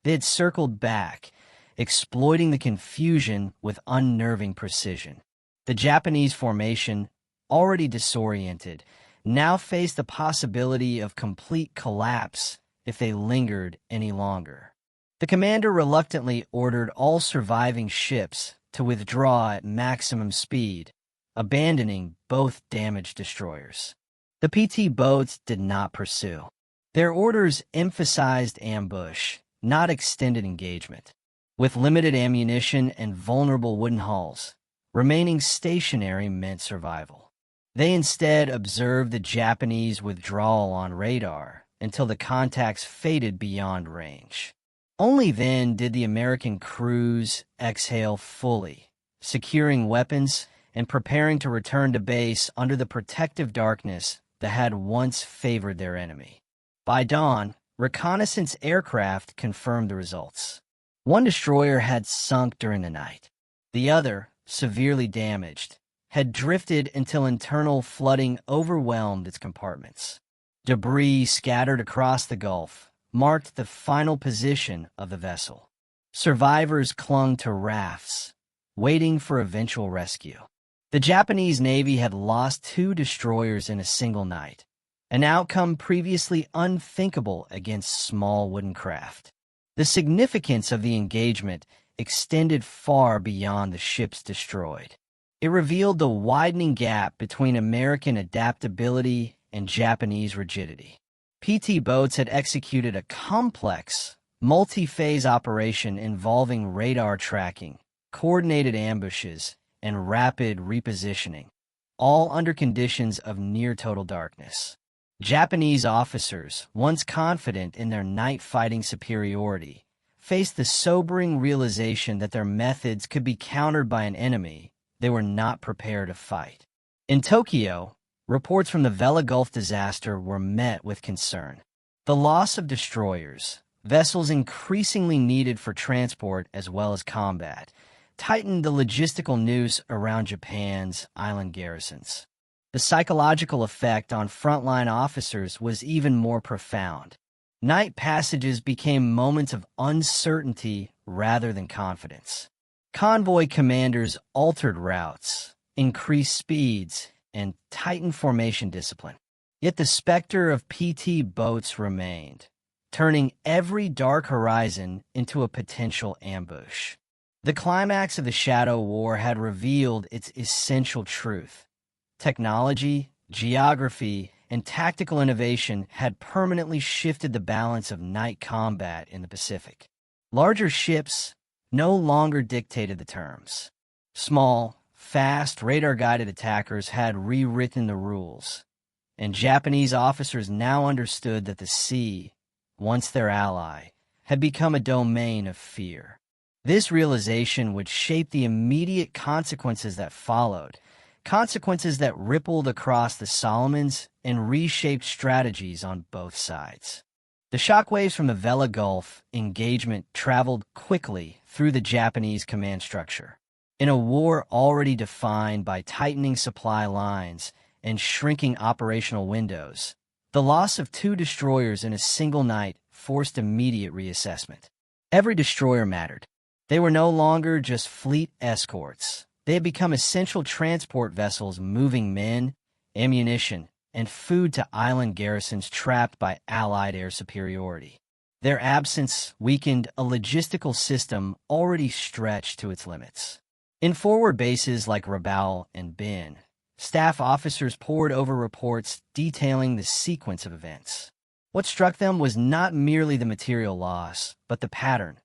They had circled back, exploiting the confusion with unnerving precision. The Japanese formation, already disoriented, now faced the possibility of complete collapse if they lingered any longer. The commander reluctantly ordered all surviving ships to withdraw at maximum speed, abandoning both damaged destroyers. The PT boats did not pursue. Their orders emphasized ambush, not extended engagement. With limited ammunition and vulnerable wooden hulls, remaining stationary meant survival. They instead observed the Japanese withdrawal on radar until the contacts faded beyond range. Only then did the American crews exhale fully, securing weapons and preparing to return to base under the protective darkness that had once favored their enemy. By dawn, reconnaissance aircraft confirmed the results. One destroyer had sunk during the night. The other, severely damaged, had drifted until internal flooding overwhelmed its compartments. Debris scattered across the Gulf marked the final position of the vessel. Survivors clung to rafts, waiting for eventual rescue. The Japanese Navy had lost 2 destroyers in a single night, an outcome previously unthinkable against small wooden craft. The significance of the engagement extended far beyond the ships destroyed. It revealed the widening gap between American adaptability and Japanese rigidity. PT boats had executed a complex, multi-phase operation involving radar tracking, coordinated ambushes, and rapid repositioning, all under conditions of near-total darkness. Japanese officers, once confident in their night-fighting superiority, faced the sobering realization that their methods could be countered by an enemy they were not prepared to fight. In Tokyo, reports from the Vella Gulf disaster were met with concern. The loss of destroyers, vessels increasingly needed for transport as well as combat, tightened the logistical noose around Japan's island garrisons. The psychological effect on frontline officers was even more profound. Night passages became moments of uncertainty rather than confidence. Convoy commanders altered routes, increased speeds, and tightened formation discipline. Yet the specter of PT boats remained, turning every dark horizon into a potential ambush. The climax of the Shadow War had revealed its essential truth. Technology, geography, and tactical innovation had permanently shifted the balance of night combat in the Pacific. Larger ships no longer dictated the terms. Small, fast, radar-guided attackers had rewritten the rules, and Japanese officers now understood that the sea, once their ally, had become a domain of fear. This realization would shape the immediate consequences that followed, consequences that rippled across the Solomons and reshaped strategies on both sides. The shockwaves from the Vella Gulf engagement traveled quickly through the Japanese command structure. In a war already defined by tightening supply lines and shrinking operational windows, the loss of 2 destroyers in a single night forced immediate reassessment. Every destroyer mattered. They were no longer just fleet escorts. They had become essential transport vessels moving men, ammunition, and food to island garrisons trapped by Allied air superiority. Their absence weakened a logistical system already stretched to its limits. In forward bases like Rabaul and Bin, staff officers pored over reports detailing the sequence of events. What struck them was not merely the material loss, but the pattern.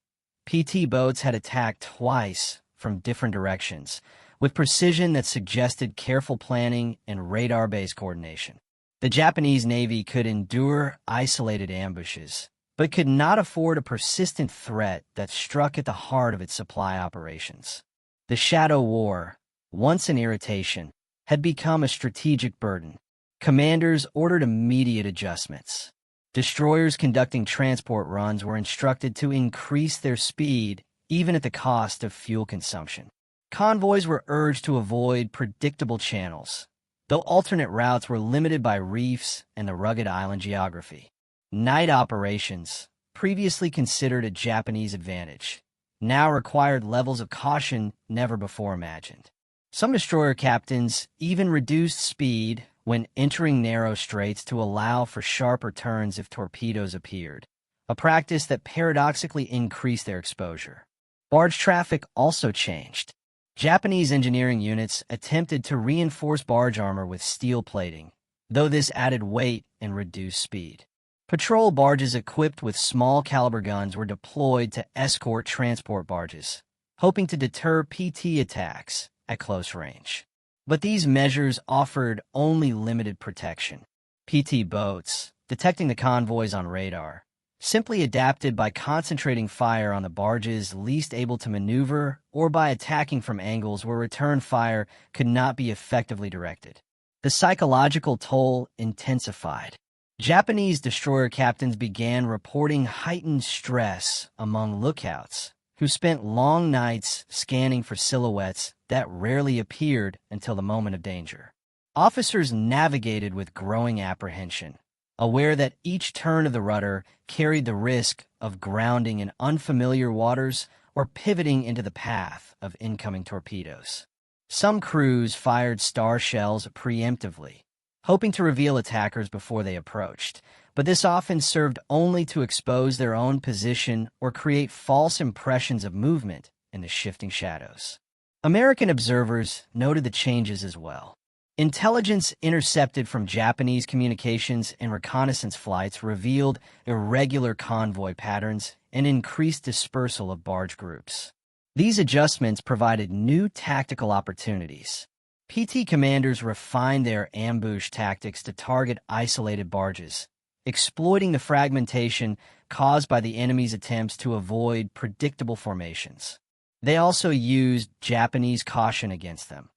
PT boats had attacked twice from different directions, with precision that suggested careful planning and radar-based coordination. The Japanese Navy could endure isolated ambushes, but could not afford a persistent threat that struck at the heart of its supply operations. The Shadow War, once an irritation, had become a strategic burden. Commanders ordered immediate adjustments. Destroyers conducting transport runs were instructed to increase their speed, even at the cost of fuel consumption. Convoys were urged to avoid predictable channels, though alternate routes were limited by reefs and the rugged island geography. Night operations, previously considered a Japanese advantage, now required levels of caution never before imagined. Some destroyer captains even reduced speed when entering narrow straits to allow for sharper turns if torpedoes appeared, a practice that paradoxically increased their exposure. Barge traffic also changed. Japanese engineering units attempted to reinforce barge armor with steel plating, though this added weight and reduced speed. Patrol barges equipped with small-caliber guns were deployed to escort transport barges, hoping to deter PT attacks at close range. But these measures offered only limited protection. PT boats, detecting the convoys on radar, simply adapted by concentrating fire on the barges least able to maneuver or by attacking from angles where return fire could not be effectively directed. The psychological toll intensified. Japanese destroyer captains began reporting heightened stress among lookouts, who spent long nights scanning for silhouettes that rarely appeared until the moment of danger. Officers navigated with growing apprehension, aware that each turn of the rudder carried the risk of grounding in unfamiliar waters or pivoting into the path of incoming torpedoes. Some crews fired star shells preemptively, hoping to reveal attackers before they approached, but this often served only to expose their own position or create false impressions of movement in the shifting shadows. American observers noted the changes as well. Intelligence intercepted from Japanese communications and reconnaissance flights revealed irregular convoy patterns and increased dispersal of barge groups. These adjustments provided new tactical opportunities. PT commanders refined their ambush tactics to target isolated barges, exploiting the fragmentation caused by the enemy's attempts to avoid predictable formations. They also used Japanese caution against them,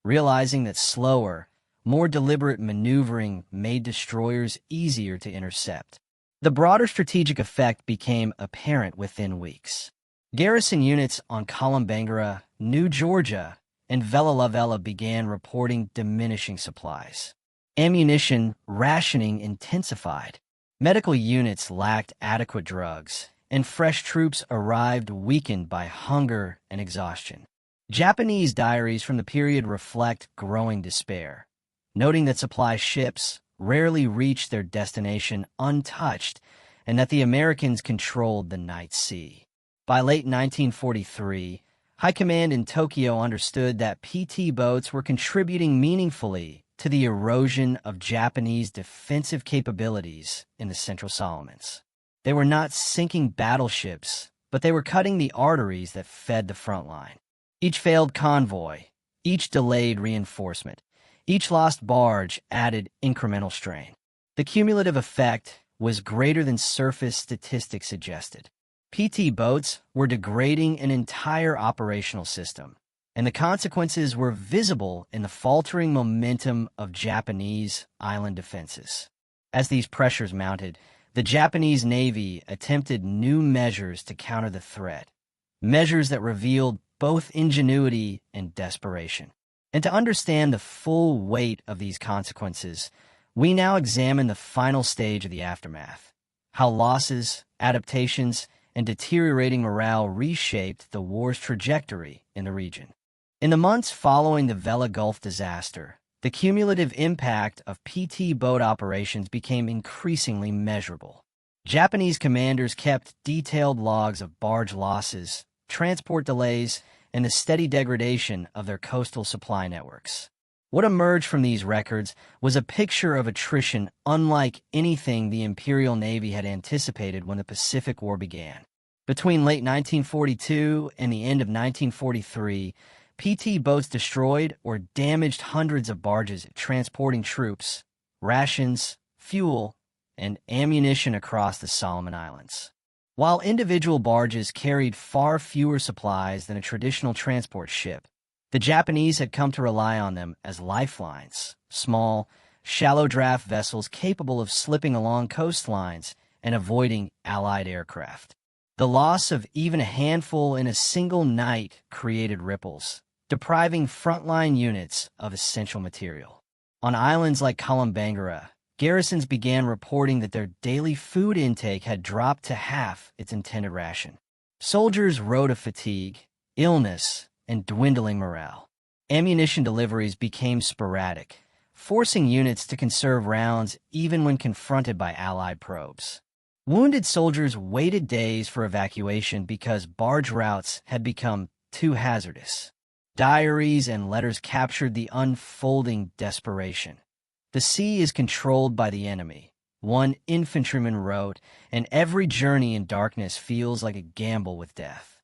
realizing that slower, more deliberate maneuvering made destroyers easier to intercept. The broader strategic effect became apparent within weeks. Garrison units on Kolombangara, New Georgia, and Vella La Vella began reporting diminishing supplies. Ammunition rationing intensified. Medical units lacked adequate drugs, and fresh troops arrived weakened by hunger and exhaustion. Japanese diaries from the period reflect growing despair, noting that supply ships rarely reached their destination untouched and that the Americans controlled the night sea. By late 1943, High Command in Tokyo understood that PT boats were contributing meaningfully to the erosion of Japanese defensive capabilities in the Central Solomons. They were not sinking battleships, but they were cutting the arteries that fed the front line. Each failed convoy, each delayed reinforcement, each lost barge added incremental strain. The cumulative effect was greater than surface statistics suggested. PT boats were degrading an entire operational system, and the consequences were visible in the faltering momentum of Japanese island defenses. As these pressures mounted, the Japanese Navy attempted new measures to counter the threat, measures that revealed both ingenuity and desperation. And to understand the full weight of these consequences, we now examine the final stage of the aftermath, how losses, adaptations, and deteriorating morale reshaped the war's trajectory in the region. In the months following the Vella Gulf disaster, the cumulative impact of PT boat operations became increasingly measurable. Japanese commanders kept detailed logs of barge losses, transport delays, and the steady degradation of their coastal supply networks. What emerged from these records was a picture of attrition unlike anything the Imperial Navy had anticipated when the Pacific War began. Between late 1942 and the end of 1943, PT boats destroyed or damaged hundreds of barges transporting troops, rations, fuel, and ammunition across the Solomon Islands. While individual barges carried far fewer supplies than a traditional transport ship, the Japanese had come to rely on them as lifelines, small, shallow-draft vessels capable of slipping along coastlines and avoiding Allied aircraft. The loss of even a handful in a single night created ripples, depriving frontline units of essential material. On islands like Kolombangara, garrisons began reporting that their daily food intake had dropped to half its intended ration. Soldiers wrote of fatigue, illness, and dwindling morale. Ammunition deliveries became sporadic, forcing units to conserve rounds even when confronted by Allied probes. Wounded soldiers waited days for evacuation because barge routes had become too hazardous. Diaries and letters captured the unfolding desperation. "The sea is controlled by the enemy," one infantryman wrote, "and every journey in darkness feels like a gamble with death."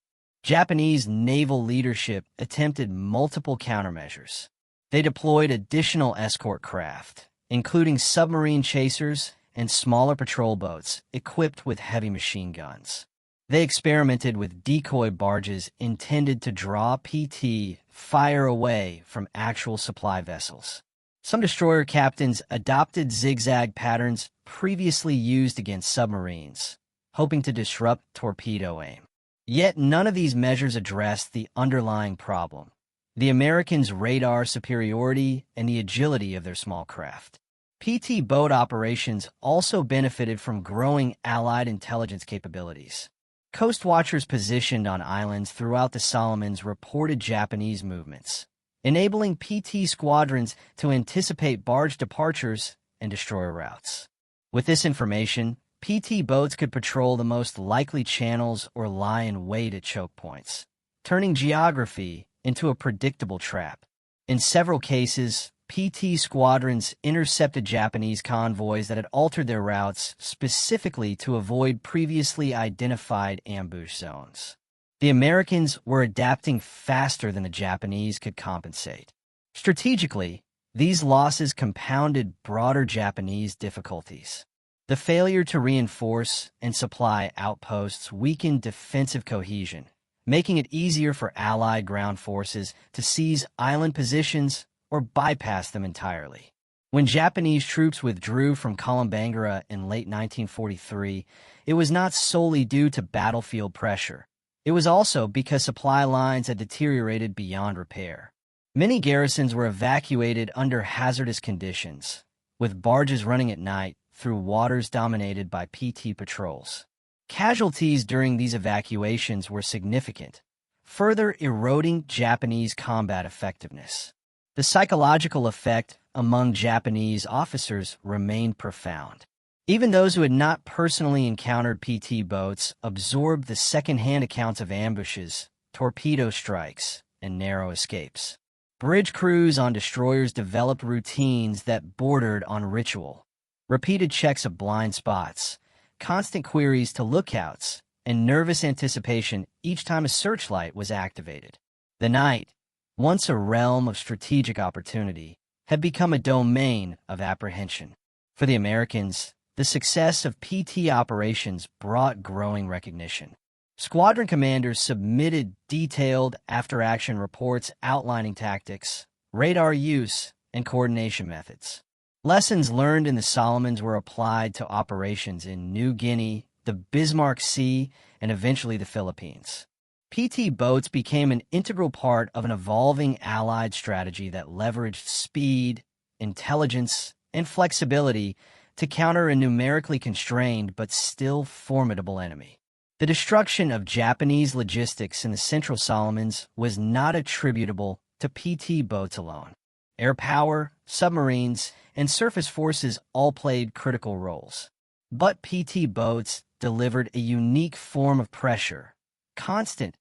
Japanese naval leadership attempted multiple countermeasures. They deployed additional escort craft, including submarine chasers and smaller patrol boats equipped with heavy machine guns. They experimented with decoy barges intended to draw PT fire away from actual supply vessels. Some destroyer captains adopted zigzag patterns previously used against submarines, hoping to disrupt torpedo aim. Yet none of these measures addressed the underlying problem: the Americans' radar superiority and the agility of their small craft. PT boat operations also benefited from growing Allied intelligence capabilities. Coast watchers positioned on islands throughout the Solomons reported Japanese movements, enabling PT squadrons to anticipate barge departures and destroyer routes. With this information, PT boats could patrol the most likely channels or lie in wait at choke points, turning geography into a predictable trap. In several cases, PT squadrons intercepted Japanese convoys that had altered their routes specifically to avoid previously identified ambush zones. The Americans were adapting faster than the Japanese could compensate. Strategically, these losses compounded broader Japanese difficulties. The failure to reinforce and supply outposts weakened defensive cohesion, making it easier for Allied ground forces to seize island positions or bypass them entirely. When Japanese troops withdrew from Kolombangara in late 1943, it was not solely due to battlefield pressure. It was also because supply lines had deteriorated beyond repair. Many garrisons were evacuated under hazardous conditions, with barges running at night through waters dominated by PT patrols. Casualties during these evacuations were significant, further eroding Japanese combat effectiveness. The psychological effect among Japanese officers remained profound. Even those who had not personally encountered PT boats absorbed the second-hand accounts of ambushes, torpedo strikes, and narrow escapes. Bridge crews on destroyers developed routines that bordered on ritual. Repeated checks of blind spots, constant queries to lookouts, and nervous anticipation each time a searchlight was activated. The night, once a realm of strategic opportunity, had become a domain of apprehension. For the Americans, the success of PT operations brought growing recognition. Squadron commanders submitted detailed after-action reports outlining tactics, radar use, and coordination methods. Lessons learned in the Solomons were applied to operations in New Guinea, the Bismarck Sea, and eventually the Philippines. PT boats became an integral part of an evolving Allied strategy that leveraged speed, intelligence, and flexibility to counter a numerically constrained but still formidable enemy. The destruction of Japanese logistics in the Central Solomons was not attributable to PT boats alone. Air power, submarines, and surface forces all played critical roles. But PT boats delivered a unique form of pressure, constant,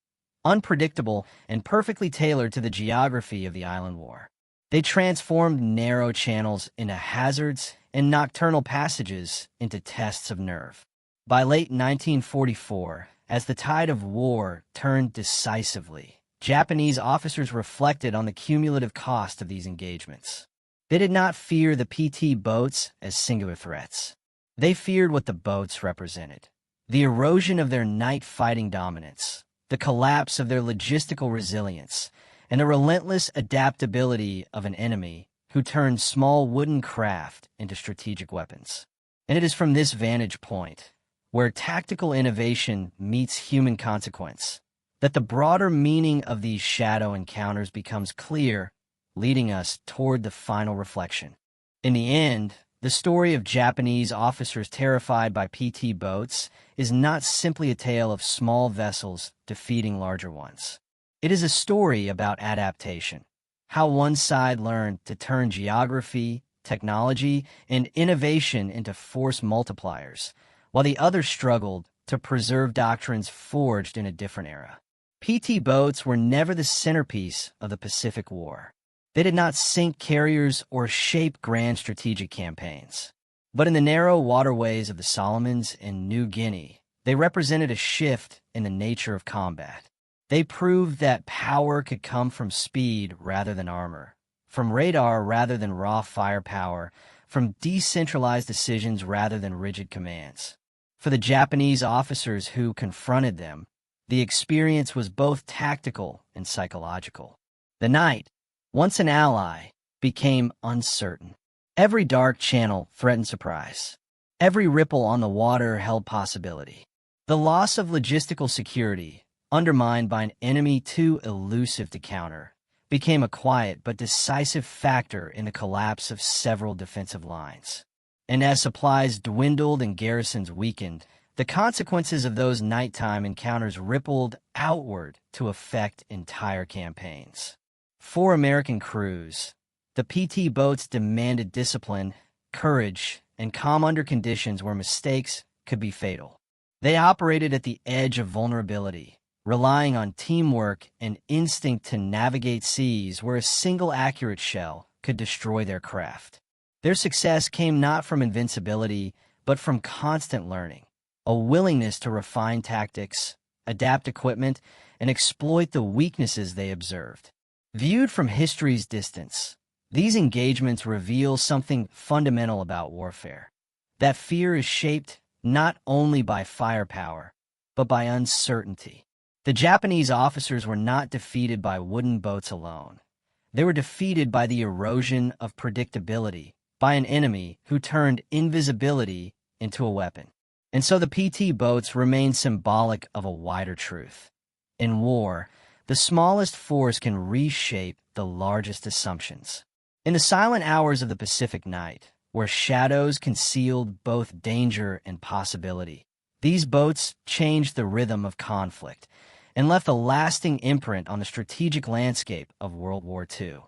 unpredictable, and perfectly tailored to the geography of the island war. They transformed narrow channels into hazards and nocturnal passages into tests of nerve. By late 1944, as the tide of war turned decisively, Japanese officers reflected on the cumulative cost of these engagements. They did not fear the PT boats as singular threats. They feared what the boats represented: the erosion of their night fighting dominance, the collapse of their logistical resilience, and the relentless adaptability of an enemy who turned small wooden craft into strategic weapons. And it is from this vantage point, where tactical innovation meets human consequence, that the broader meaning of these shadow encounters becomes clear, leading us toward the final reflection. In the end, the story of Japanese officers terrified by PT boats is not simply a tale of small vessels defeating larger ones. It is a story about adaptation, how one side learned to turn geography, technology, and innovation into force multipliers, while the other struggled to preserve doctrines forged in a different era. PT boats were never the centerpiece of the Pacific War. They did not sink carriers or shape grand strategic campaigns. But in the narrow waterways of the Solomons and New Guinea, they represented a shift in the nature of combat. They proved that power could come from speed rather than armor, from radar rather than raw firepower, from decentralized decisions rather than rigid commands. For the Japanese officers who confronted them, the experience was both tactical and psychological. The night, once an ally, became uncertain. Every dark channel threatened surprise. Every ripple on the water held possibility. The loss of logistical security, undermined by an enemy too elusive to counter, became a quiet but decisive factor in the collapse of several defensive lines. And as supplies dwindled and garrisons weakened, the consequences of those nighttime encounters rippled outward to affect entire campaigns. For American crews, the PT boats demanded discipline, courage, and calm under conditions where mistakes could be fatal. They operated at the edge of vulnerability, relying on teamwork and instinct to navigate seas where a single accurate shell could destroy their craft. Their success came not from invincibility, but from constant learning, a willingness to refine tactics, adapt equipment, and exploit the weaknesses they observed. Viewed from history's distance, these engagements reveal something fundamental about warfare. That fear is shaped not only by firepower, but by uncertainty. The Japanese officers were not defeated by wooden boats alone. They were defeated by the erosion of predictability, by an enemy who turned invisibility into a weapon. And so the PT boats remain symbolic of a wider truth. In war, the smallest force can reshape the largest assumptions. In the silent hours of the Pacific night, where shadows concealed both danger and possibility, these boats changed the rhythm of conflict and left a lasting imprint on the strategic landscape of World War II.